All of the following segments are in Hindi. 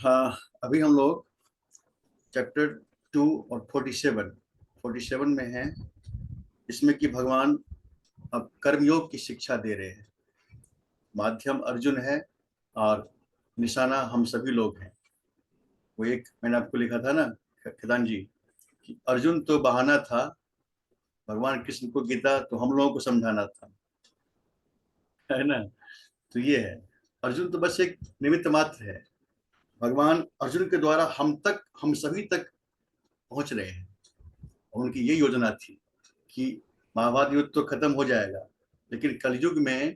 हाँ, अभी हम लोग चैप्टर 2 और 47 में हैं। इसमें कि भगवान अब कर्मयोग की शिक्षा दे रहे हैं। माध्यम अर्जुन है और निशाना हम सभी लोग हैं। वो एक मैंने आपको लिखा था ना खिदान जी, कि अर्जुन तो बहाना था, भगवान कृष्ण को गीता तो हम लोगों को समझाना था, है ना। तो ये है, अर्जुन तो बस एक निमित्त मात्र है। भगवान अर्जुन के द्वारा हम सभी तक पहुंच रहे हैं। और उनकी ये योजना थी कि महाभारत युद्ध तो खत्म हो जाएगा, लेकिन कलयुग में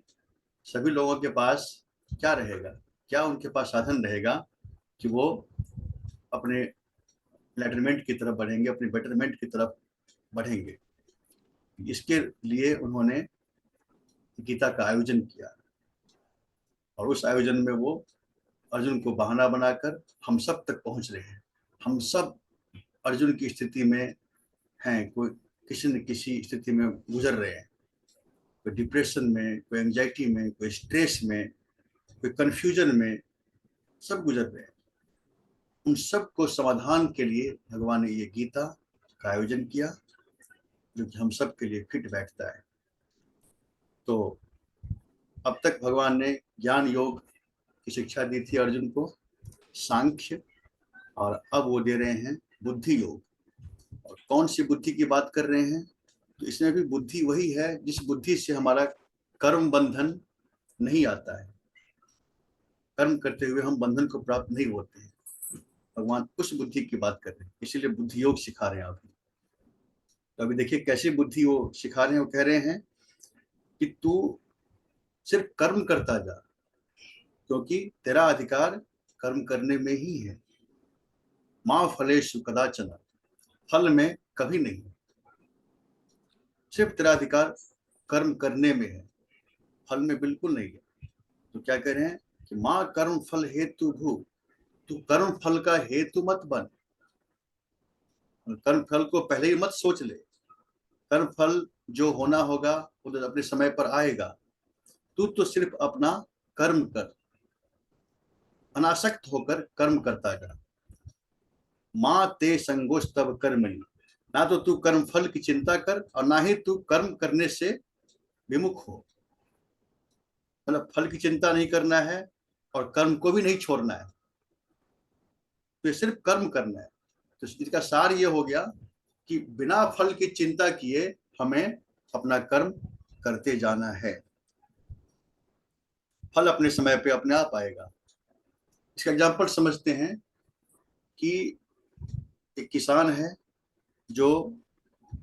सभी लोगों के पास क्या रहेगा, क्या उनके पास साधन रहेगा कि वो अपने लेटरमेंट की तरफ बढ़ेंगे, अपने बेटरमेंट की तरफ बढ़ेंगे। इसके लिए उन्होंने गीता का आयोजन किया, और उस आयोजन में वो अर्जुन को बहाना बनाकर हम सब तक पहुंच रहे हैं। हम सब अर्जुन की स्थिति में हैं, कोई किसी न किसी स्थिति में गुजर रहे हैं। कोई डिप्रेशन में, कोई एंजाइटी में, कोई स्ट्रेस में, कोई कंफ्यूजन में, सब गुजर रहे हैं। उन सब को समाधान के लिए भगवान ने ये गीता का आयोजन किया, जो कि हम सब के लिए फिट बैठता है। तो अब तक भगवान ने ज्ञान योग की शिक्षा दी थी अर्जुन को, सांख्य, और अब वो दे रहे हैं बुद्धि योग। और कौन सी बुद्धि की बात कर रहे हैं? तो इसमें भी बुद्धि वही है जिस बुद्धि से हमारा कर्म बंधन नहीं आता है। कर्म करते हुए हम बंधन को प्राप्त नहीं होते हैं। भगवान उस बुद्धि की बात कर रहे हैं, इसीलिए बुद्धि योग सिखा रहे हैं अभी। तो अभी देखिए कैसी बुद्धि वो सिखा रहे हैं। वो कह रहे हैं कि तू सिर्फ कर्म करता जा, क्योंकि तेरा अधिकार कर्म करने में ही है। माँ फलेषु कदाचन, फल में कभी नहीं। सिर्फ तेरा अधिकार कर्म करने में है, फल में बिल्कुल नहीं है। तो क्या कह रहे हैं कि माँ कर्म फल हेतु भू, तू कर्म फल का हेतु मत बन। कर्म फल को पहले ही मत सोच ले। कर्म फल जो होना होगा वो तो अपने समय पर आएगा। तू तो सिर्फ अपना कर्म कर, अनासक्त होकर कर्म करता जा। माँ ते संगोष तब कर्मणि, ना तो तू कर्म फल की चिंता कर और ना ही तू कर्म करने से विमुख हो। मतलब फल की चिंता नहीं करना है और कर्म को भी नहीं छोड़ना है, तो सिर्फ कर्म करना है। तो इसका सार ये हो गया कि बिना फल की चिंता किए हमें अपना कर्म करते जाना है। फल अपने समय पे अपने आप आएगा। इसका एग्जाम्पल समझते हैं कि एक किसान है जो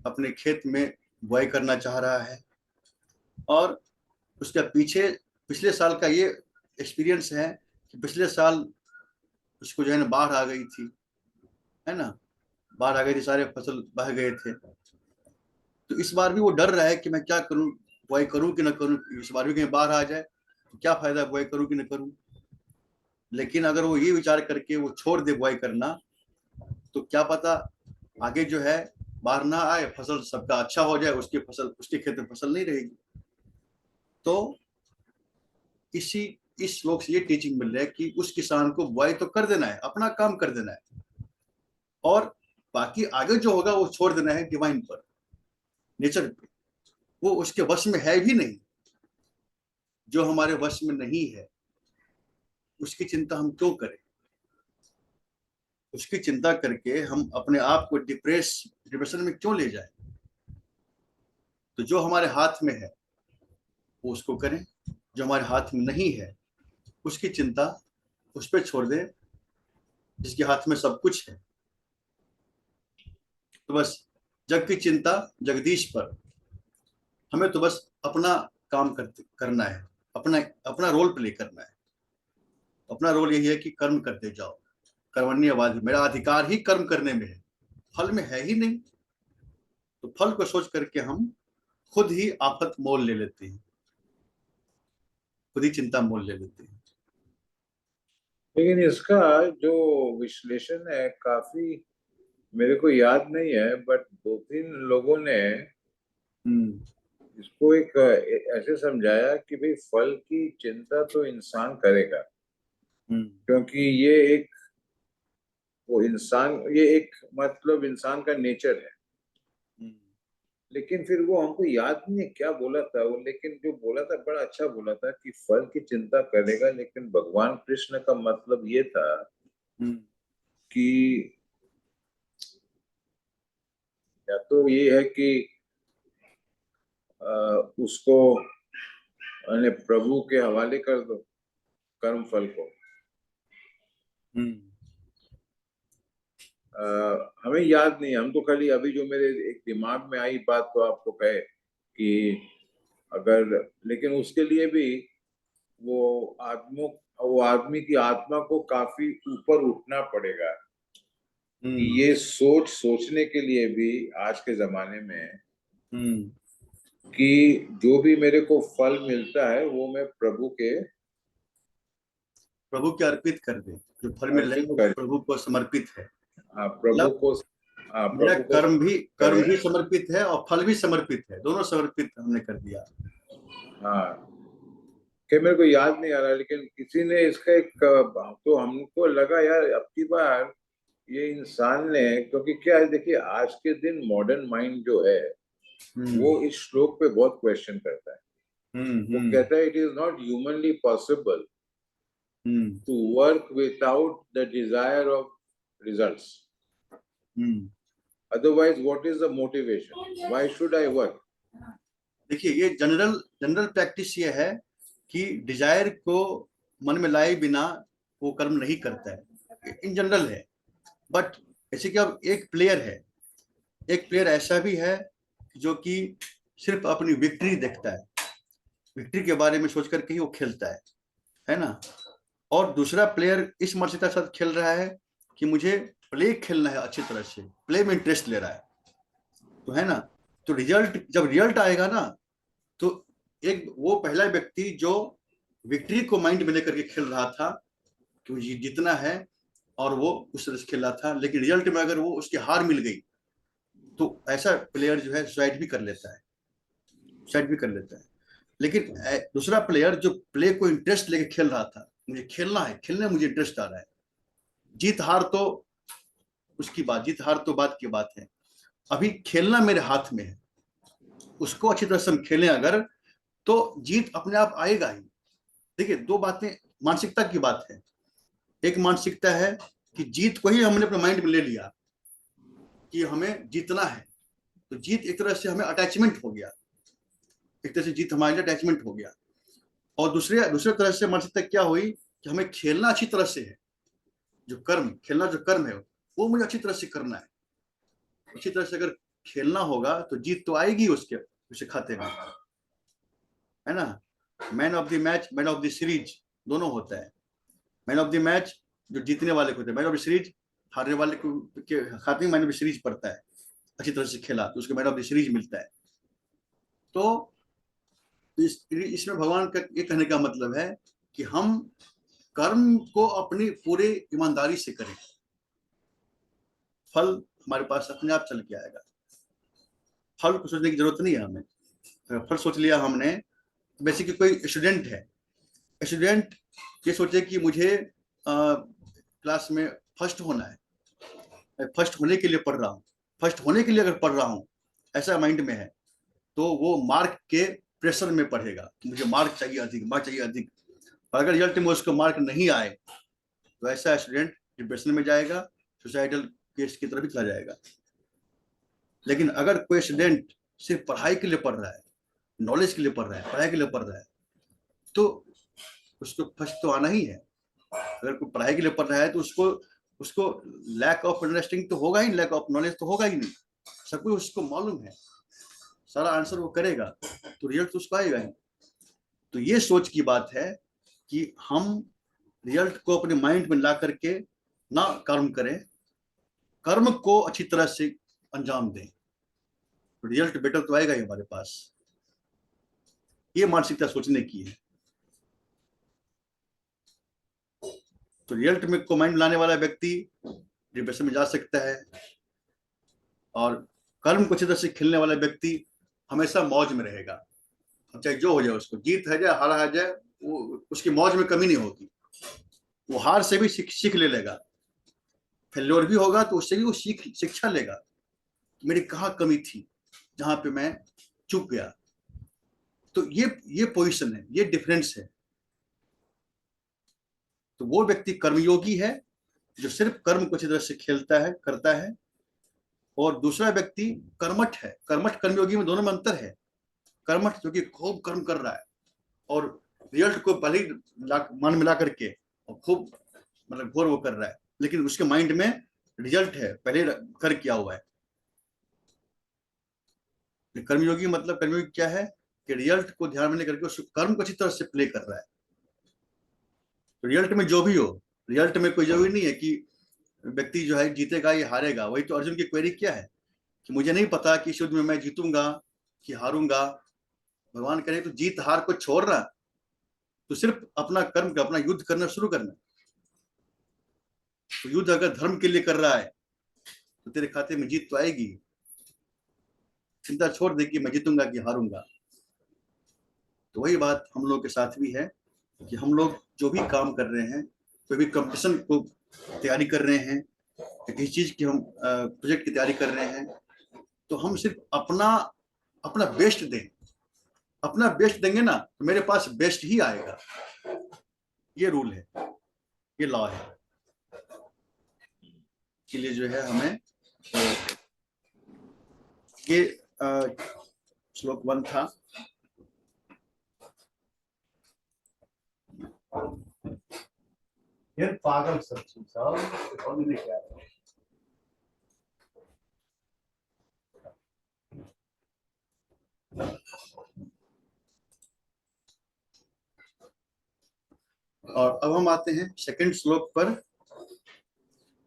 अपने खेत में बुआई करना चाह रहा है, और उसका पिछले साल का ये एक्सपीरियंस है कि पिछले साल उसको जो है ना बाढ़ आ गई थी, है ना। बाढ़ आ गई थी, सारे फसल बह गए थे। तो इस बार भी वो डर रहा है कि मैं क्या करूं, बुआई करूं कि ना करूं। इस बार भी कहीं बाढ़ आ जाए तो क्या फायदा, बुआई करूं कि ना करूं। लेकिन अगर वो ये विचार करके वो छोड़ दे बुआई करना, तो क्या पता आगे जो है बाढ़ ना आए, फसल सबका अच्छा हो जाए, उसके खेत में फसल नहीं रहेगी। तो इसी इस श्लोक से ये टीचिंग मिल रहा है कि उस किसान को बुआई तो कर देना है, अपना काम कर देना है, और बाकी आगे जो होगा वो छोड़ देना है डिवाइन पर, नेचर पे। वो उसके वश में है भी नहीं। जो हमारे वश में नहीं है उसकी चिंता हम क्यों करें? उसकी चिंता करके हम अपने आप को डिप्रेशन में क्यों ले जाए? तो जो हमारे हाथ में है वो उसको करें, जो हमारे हाथ में नहीं है उसकी चिंता उस पर छोड़ दें, जिसके हाथ में सब कुछ है। तो बस जग की चिंता जगदीश पर। हमें तो बस अपना काम करना है, अपना अपना रोल प्ले करना है। अपना रोल यही है कि कर्म करते जाओ। कर्मण्यवादी, मेरा अधिकार ही कर्म करने में है, फल में है ही नहीं। तो फल को सोच करके हम खुद ही आफत मोल ले लेते हैं, खुद ही चिंता मोल ले लेते हैं। लेकिन इसका जो विश्लेषण है काफी मेरे को याद नहीं है, बट दो तीन लोगों ने हम्म। इसको एक ऐसे समझाया कि भाई फल की चिंता तो इंसान करेगा, हम्म। क्योंकि ये एक वो इंसान, ये एक मतलब इंसान का नेचर है। लेकिन फिर वो हमको याद नहीं है क्या बोला था वो, लेकिन जो बोला था बड़ा अच्छा बोला था कि फल की चिंता करेगा, लेकिन भगवान कृष्ण का मतलब ये था कि या तो ये है कि उसको यानी प्रभु के हवाले कर दो कर्म फल को। हमें याद नहीं है, हम तो खाली अभी जो मेरे एक दिमाग में आई बात तो आपको कहे कि अगर, लेकिन उसके लिए भी वो वो आदमी की आत्मा को काफी ऊपर उठना पड़ेगा कि ये सोचने के लिए भी आज के जमाने में कि जो भी मेरे को फल मिलता है वो मैं प्रभु के अर्पित कर दे, जो फल मिल रहा है अर्पित वो कर, प्रभु को समर्पित है। हाँ प्रभु मतलब को, हाँ मेरा प्रभु को कर्म करे। भी समर्पित है और फल भी समर्पित है, दोनों समर्पित हमने कर दिया। हाँ कि मेरे को याद नहीं आ रहा, लेकिन किसी ने इसका एक तो हमको लगा यार अब की बार ये इंसान ने, क्योंकि क्या है देखिए आज के दिन मॉडर्न माइंड जो है वो इस श्लोक पे बहुत क्वेश्चन करता है। वो कहता है it is not humanly possible to work without the desire of results, otherwise what is the motivation, why should I work. देखिए ये जनरल प्रैक्टिस ये है कि डिजायर को मन में लाए बिना वो कर्म नहीं करता है, इन जनरल है। बट ऐसे कि अब एक प्लेयर ऐसा भी है जो कि सिर्फ अपनी विक्ट्री देखता है, विक्ट्री के बारे में सोच करके ही वो खेलता है ना। और दूसरा प्लेयर इस मानसिकता के साथ खेल रहा है कि मुझे प्ले खेलना है, अच्छी तरह से प्ले में इंटरेस्ट ले रहा है, तो है ना। तो जब रिजल्ट आएगा ना, तो एक वो पहला व्यक्ति जो विक्ट्री को माइंड में लेकर के खेल रहा था कि मुझे जीतना है, और वो उस तरह से खेल रहा था, लेकिन रिजल्ट में अगर वो उसकी हार मिल गई तो ऐसा प्लेयर जो है सुसाइड भी कर लेता है। लेकिन दूसरा प्लेयर जो प्ले को इंटरेस्ट लेके खेल रहा था, मुझे खेलना है, खेलने में मुझे इंटरेस्ट आ रहा है, जीत हार तो जीत हार तो बात की बात है, अभी खेलना मेरे हाथ में है, उसको अच्छी तरह से हम खेलें अगर, तो जीत अपने आप आएगा ही। देखिए दो बातें, मानसिकता की बात है। एक मानसिकता है कि जीत को ही हमने अपने माइंड में ले लिया कि हमें जीतना है, तो जीत एक तरह से हमें अटैचमेंट हो गया, एक तरह से जीत हमारे लिए अटैचमेंट हो गया। और दूसरे तरह से मानसिकता क्या हुई कि हमें खेलना अच्छी तरह से है, जो कर्म है वो मुझे अच्छी तरह से करना है। अच्छी तरह से अगर खेलना होगा तो जीत तो आएगी उसे खाते में, है ना। Man of the match, man of the series दोनों होता है। मैन ऑफ द मैच जो जीतने वाले को होता है, मैन ऑफ द सीरीज हारने वाले के खाते में मैन ऑफ द सीरीज पड़ता है, अच्छी तरह से खेला तो उसको मैन ऑफ द सीरीज मिलता है। तो इसमें भगवान का ये कहने का मतलब है कि हम कर्म को अपनी पूरे ईमानदारी से करें, फल हमारे पास अपने आप चल के आएगा। फल को सोचने की जरूरत नहीं है हमें। फल सोच लिया हमने, बेसिकली कोई स्टूडेंट ये सोचे कि मुझे क्लास में फर्स्ट होना है, फर्स्ट होने के लिए पढ़ रहा हूँ, फर्स्ट होने के लिए अगर पढ़ रहा हूँ ऐसा माइंड में है, तो वो मार्क के प्रेशर में पढ़ेगा कि मुझे मार्क चाहिए अधिक, मार्क चाहिए अधिक। और अगर रिजल्ट में उसको मार्क नहीं आए तो ऐसा स्टूडेंट डिप्रेशन में जाएगा, सुसाइडल केस की तरफ भी चला जाएगा। लेकिन अगर कोई स्टूडेंट सिर्फ पढ़ाई के लिए पढ़ रहा है, नॉलेज के लिए पढ़ रहा है, पढ़ाई के लिए पढ़ रहा है, तो उसको फर्स्ट तो आना ही है। अगर कोई पढ़ाई के लिए पढ़ रहा है तो उसको उसको लैक ऑफ अंडरस्टैंडिंग तो होगा ही, लैक ऑफ नॉलेज तो होगा ही नहीं, सब कुछ उसको मालूम है, सारा आंसर वो करेगा, तो रिजल्ट तो उसको आएगा ही। तो ये सोच की बात है कि हम रिजल्ट को अपने माइंड में ला करके ना कर्म करें, कर्म को अच्छी तरह से अंजाम दें, तो रिजल्ट बेटर तो आएगा ही हमारे पास। ये मानसिकता सोचने की है। तो रिजल्ट में को माइंड लाने वाला व्यक्ति डिप्रेशन में जा सकता है, और कर्म को अच्छी तरह से खेलने वाला व्यक्ति हमेशा मौज में रहेगा, चाहे जो हो जाए, उसको जीत है जाए हार आ जाए, वो उसकी मौज में कमी नहीं होगी, वो हार से भी सीख ले लेगा। फेल्योर भी होगा तो उससे भी वो शिक्षा लेगा कि मेरी कहाँ कमी थी, जहां पे मैं चूक गया। तो ये पोजीशन है, ये डिफरेंस है। तो वो व्यक्ति कर्मयोगी है जो सिर्फ कर्म को अच्छी तरह से खेलता है, करता है, और दूसरा व्यक्ति कर्मठ है। कर्मठ कर्मयोगी में दोनों में अंतर है। कर्मठ जो कि खूब कर्म कर रहा है और रिजल्ट को पहले मन मिला करके और खूब मतलब घोर वो कर रहा है, लेकिन उसके माइंड में रिजल्ट है, पहले कर किया हुआ है। कर्मयोगी मतलब कर्मयोगी क्या है कि रिजल्ट को ध्यान में लेकर के उस कर्म को अच्छी तरह से प्ले कर रहा है। तो रिजल्ट में जो भी हो, रिजल्ट में कोई जरूरी नहीं है कि व्यक्ति जो है जीतेगा या हारेगा। वही तो अर्जुन की क्वेरी क्या है कि मुझे नहीं पता कि इस युद्ध में मैं जीतूंगा कि हारूंगा। भगवान कह रहे तो जीत हार को छोड़ रहा, तो सिर्फ अपना कर्म का, अपना युद्ध करना शुरू करना। तो युद्ध अगर धर्म के लिए कर रहा है तो तेरे खाते में जीत तो आएगी। चिंता छोड़ दे कि मैं जीतूंगा कि हारूंगा। तो वही बात हम लोग के साथ भी है कि हम लोग जो भी काम कर रहे हैं, कोई भी कंपटीशन को तैयारी कर रहे हैं, किसी चीज की हम प्रोजेक्ट की तैयारी कर रहे हैं, तो हम सिर्फ अपना अपना बेस्ट दें। अपना बेस्ट देंगे ना तो मेरे पास बेस्ट ही आएगा। ये रूल है, ये लॉ है। इसलिए जो है हमें ये श्लोक 1 था। यार पागल सब क्या और अब हम आते हैं सेकंड श्लोक पर।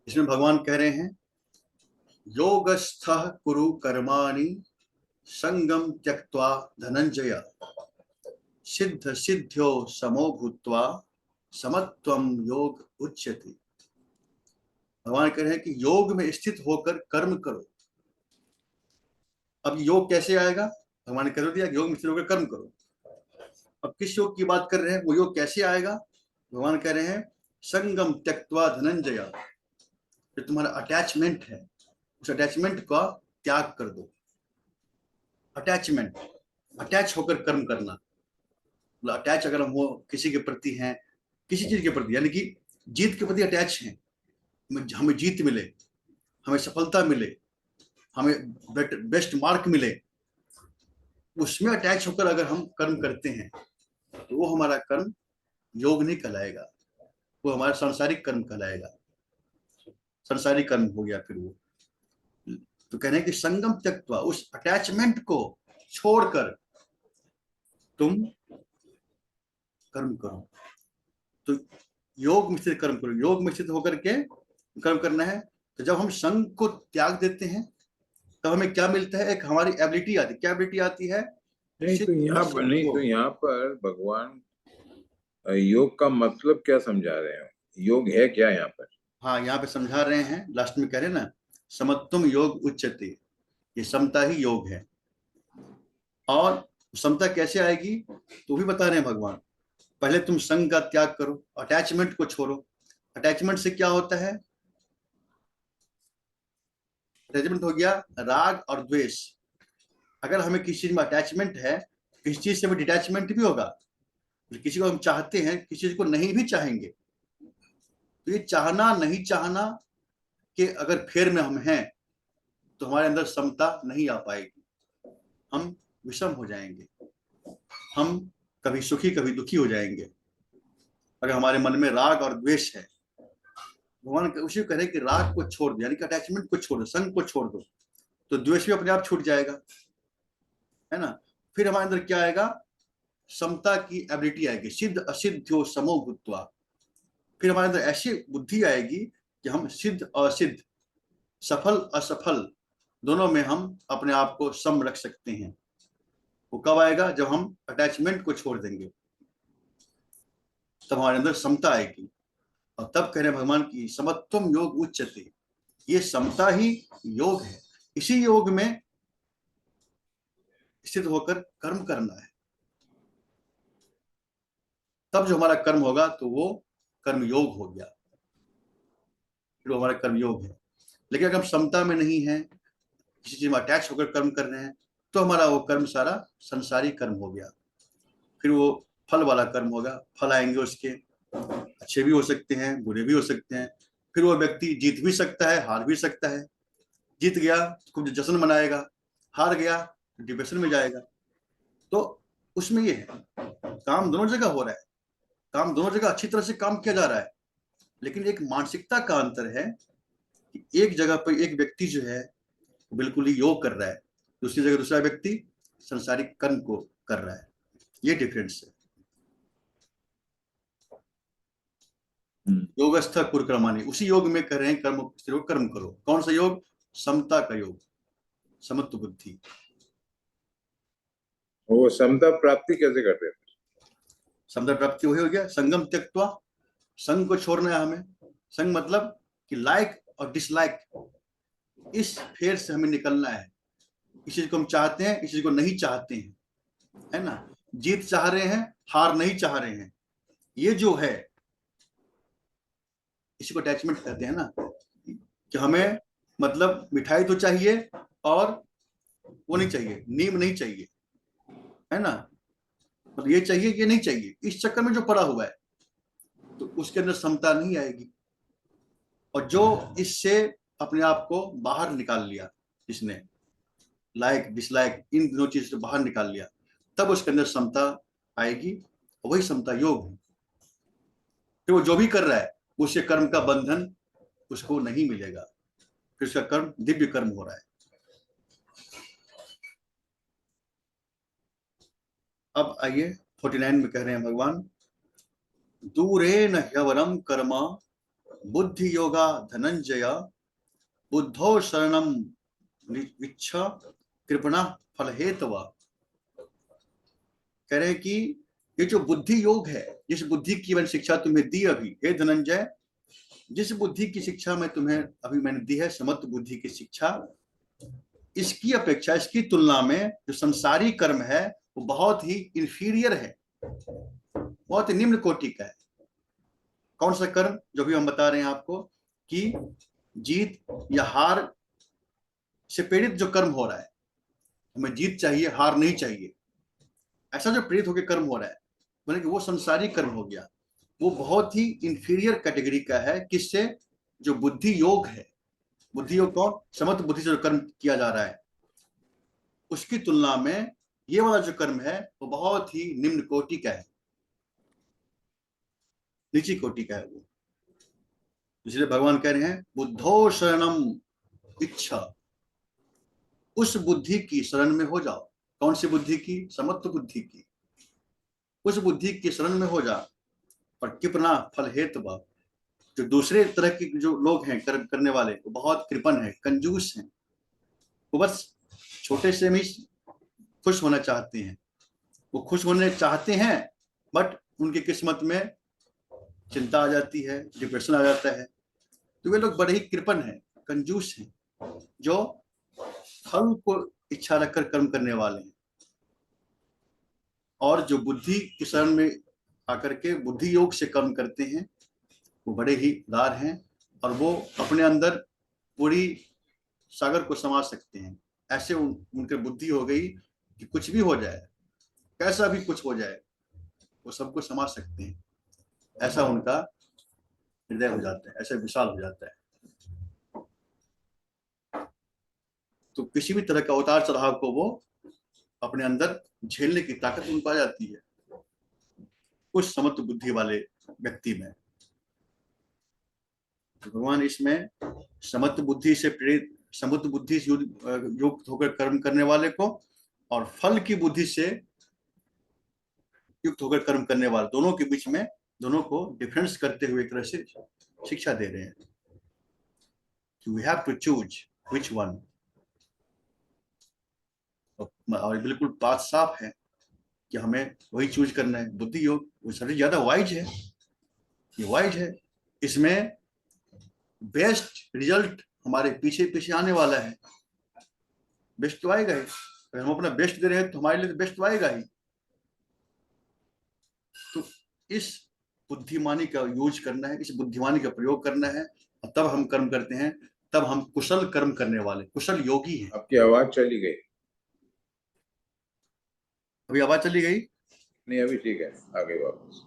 इसमें भगवान कह रहे हैं योगस्थः कुरु कर्माणि संगम त्यक्त्वा धनंजय सिद्ध सिद्ध्यो समो भूत्वा समत्वम योग उच्यते। भगवान कह रहे हैं कि योग में स्थित होकर कर्म करो। अब योग कैसे आएगा? भगवान ने कह दिया योग में स्थित होकर कर्म करो। अब किस योग की बात कर रहे हैं? वो योग कैसे आएगा? भगवान कह रहे हैं संगम त्यक्त्वा धनंजय। जो तुम्हारा अटैचमेंट है उस अटैचमेंट का त्याग कर दो। अटैचमेंट, अटैच होकर कर्म करना। अटैच अगर हम वो किसी के प्रति हैं, किसी चीज के प्रति, यानी कि जीत के प्रति अटैच हैं, हमें जीत मिले, हमें सफलता मिले, हमें बेस्ट मार्क मिले, उसमें अटैच होकर अगर हम कर्म करते हैं तो वो हमारा कर्म योग नहीं कहलाएगा, वो हमारा सांसारिक कर्म कहलाएगा। सांसारिक कर्म हो गया फिर वो। तो कहने कि संगम त्यक्त्वा, उस अटैचमेंट को छोड़कर तुम कर्म करो। तो योग में स्थित कर्म करो। योग में स्थित होकर के कर्म करना है। तो जब हम संग को त्याग देते हैं तब हमें क्या मिलता है? एक हमारी एबिलिटी आती है। क्या एबिलिटी आती है? नहीं तो यहाँ पर भगवान योग का मतलब क्या समझा रहे हैं? योग है क्या यहाँ पर? हाँ, यहाँ पे समझा रहे हैं, लास्ट में कह रहे हैं ना समत्वम योग उच्यते। ये समता ही योग है। और समता कैसे आएगी तो भी बता रहे हैं भगवान। पहले तुम संग का त्याग करो, अटैचमेंट को छोड़ो। अटैचमेंट से क्या होता है? अटैचमेंट हो गया राग और द्वेष। अगर हमें किसी चीज में अटैचमेंट है, किसी चीज से हमें डिटैचमेंट भी होगा। किसी को हम चाहते हैं, किसी चीज को नहीं भी चाहेंगे। तो ये चाहना नहीं चाहना के अगर फेर में हम हैं तो हमारे अंदर समता नहीं आ पाएगी। हम विषम हो जाएंगे, हम कभी सुखी कभी दुखी हो जाएंगे। अगर हमारे मन में राग और द्वेष है, भगवान उसी कह रहे कि राग को छोड़ दो, यानी कि अटैचमेंट को छोड़ दो, संग को छोड़ दो, तो द्वेष भी अपने आप छूट जाएगा, है ना। फिर हमारे अंदर क्या आएगा? समता की एबिलिटी आएगी। सिद्ध असिद्ध्यो समो भूत्वा। फिर हमारे अंदर ऐसी बुद्धि आएगी कि हम सिद्ध असिद्ध, सफल असफल दोनों में हम अपने आप को सम रख सकते हैं। वो कब आएगा? जब हम अटैचमेंट को छोड़ देंगे, तब हमारे अंदर समता आएगी। और तब कह रहे हैं भगवान की समत्वम योग उच्यते। ये समता ही योग है। इसी योग में स्थित होकर कर्म करना है। तब जो हमारा कर्म होगा तो वो कर्म योग हो गया। फिर वो हमारा कर्मयोग है। लेकिन अगर हम समता में नहीं है, किसी चीज में अटैच होकर कर्म कर रहे हैं, तो हमारा वो कर्म सारा संसारी कर्म हो गया। फिर वो फल वाला कर्म होगा, फल आएंगे उसके, अच्छे भी हो सकते हैं, बुरे भी हो सकते हैं। फिर वो व्यक्ति जीत भी सकता है, हार भी सकता है। जीत गया तो खूब जश्न मनाएगा, हार गया तो डिप्रेशन में जाएगा। तो उसमें ये है, काम दोनों जगह हो रहा है, काम दोनों जगह अच्छी तरह से काम किया जा रहा है, लेकिन एक मानसिकता का अंतर है कि एक जगह पर एक व्यक्ति जो है बिल्कुल ही योग कर रहा है, दूसरी जगह दूसरा व्यक्ति संसारिक कर्म को कर रहा है। ये डिफरेंस है। योगस्थ कुरकर्माणि, उसी योग में कर रहे हैं, कर्म कर्म करो। कौन सा योग? समता का योग, समत्व बुद्धि। वो समता प्राप्ति कैसे करते हैं? समता प्राप्ति वही हो गया, संगम त्यक्त्वा, संग को छोड़ना है हमें। संग मतलब कि लाइक और डिसलाइक, इस फेर से हमें निकलना है। इस चीज को हम चाहते हैं, इस चीज को नहीं चाहते हैं, है ना। जीत चाह रहे हैं, हार नहीं चाह रहे हैं। ये जो है, इसी को अटैचमेंट कहते हैं ना, कि हमें मतलब मिठाई तो चाहिए और वो नहीं चाहिए, नीम नहीं चाहिए, है ना। मतलब ये चाहिए, ये नहीं चाहिए, इस चक्कर में जो पड़ा हुआ है, तो उसके अंदर समता नहीं आएगी। और जो इससे अपने आप को बाहर निकाल लिया, जिसने लाइक डिसलाइक इन दोनों चीज से बाहर निकाल लिया, तब उसके अंदर समता आएगी। वही समता योग है। फिर वो जो भी कर रहा है, उससे कर्म का बंधन उसको नहीं मिलेगा, फिर उसका कर्म दिव्य कर्म हो रहा है। अब आइए 49 में कह रहे हैं भगवान, दूरे न ह्यवरम कर्म बुद्धि योगा धनंजय बुद्धो शरणम विच्छ कृपणा फल हेतवा। कह रहे हैं कि ये जो बुद्धि योग है, जिस बुद्धि की मैंने शिक्षा तुम्हें दी अभी, हे धनंजय, जिस बुद्धि की शिक्षा मैं तुम्हें अभी मैंने दी है, समत्व बुद्धि की शिक्षा, इसकी अपेक्षा, इसकी तुलना में जो संसारी कर्म है वो बहुत ही इंफीरियर है, बहुत ही निम्न कोटि का है। कौन सा कर्म? जो भी हम बता रहे हैं आपको कि जीत या हार से प्रेरित जो कर्म हो रहा है, हमें जीत चाहिए, हार नहीं चाहिए, ऐसा जो प्रेरित होकर कर्म हो रहा है, मतलब कि वो संसारी कर्म हो गया। वो बहुत ही इंफीरियर कैटेगरी का है। किससे? जो बुद्धि योग है। बुद्धि योग कौन? समत्व बुद्धि से जो कर्म किया जा रहा है, उसकी तुलना में ये वाला जो कर्म है वो बहुत ही निम्न कोटि का है, नीची कोटि का है वो। इसलिए भगवान कह रहे हैं बुद्धो शरणम इच्छा, उस बुद्धि की शरण में हो जाओ। कौन सी बुद्धि की? समत्व बुद्धि की। उस बुद्धि की शरण में हो जा। और कृपणा फल हेतु, जो दूसरे तरह के जो लोग हैं कर्म करने वाले, वो बहुत कृपण है, कंजूस हैं। वो बस छोटे से भी खुश होना चाहते हैं, वो खुश होने चाहते हैं, बट उनकी किस्मत में चिंता आ जाती है, डिप्रेशन आ जाता है। तो वे लोग बड़े ही कृपण हैं, कंजूस हैं, जो फल को इच्छा रखकर कर्म करने वाले हैं। और जो बुद्धि की शरण में आकर के बुद्धि योग से कर्म करते हैं, वो बड़े ही उदार हैं, और वो अपने अंदर पूरी सागर को समा सकते हैं। ऐसे उनकी बुद्धि हो गई कि कुछ भी हो जाए, कैसा भी कुछ हो जाए, वो सबको समा सकते हैं। ऐसा उनका हृदय हो जाता है, ऐसा विशाल हो जाता है। तो किसी भी तरह का उतार चढ़ाव को वो अपने अंदर झेलने की ताकत उनको आ जाती है, उस समत्व बुद्धि वाले व्यक्ति में। तो भगवान इसमें समत्व बुद्धि से प्रेरित, समत्व बुद्धि से युक्त होकर कर्म करने वाले को, और फल की बुद्धि से युक्त होकर कर्म करने वाले, दोनों के बीच में, दोनों को डिफरेंस करते हुए एक तरह से शिक्षा दे रहे हैं कि we have to choose which one. और बिल्कुल बात साफ है कि हमें वही चूज करना है। बुद्धि योग वो सबसे ज्यादा वाइज है, ये वाइज है। इसमें बेस्ट रिजल्ट हमारे पीछे पीछे आने वाला है। बेस्ट तो आएगा ही, अगर हम अपना बेस्ट दे रहे हैं तो हमारे लिए तो बेस्ट तो आएगा ही। तो इस बुद्धिमानी का यूज करना है, इस बुद्धिमानी का प्रयोग करना है, और तब हम कर्म करते हैं, तब हम कुशल कर्म करने वाले कुशल योगी हैं। आपकी आवाज चली गई। अभी आवाज चली गई? नहीं, अभी ठीक है, आ गई वापस।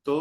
तो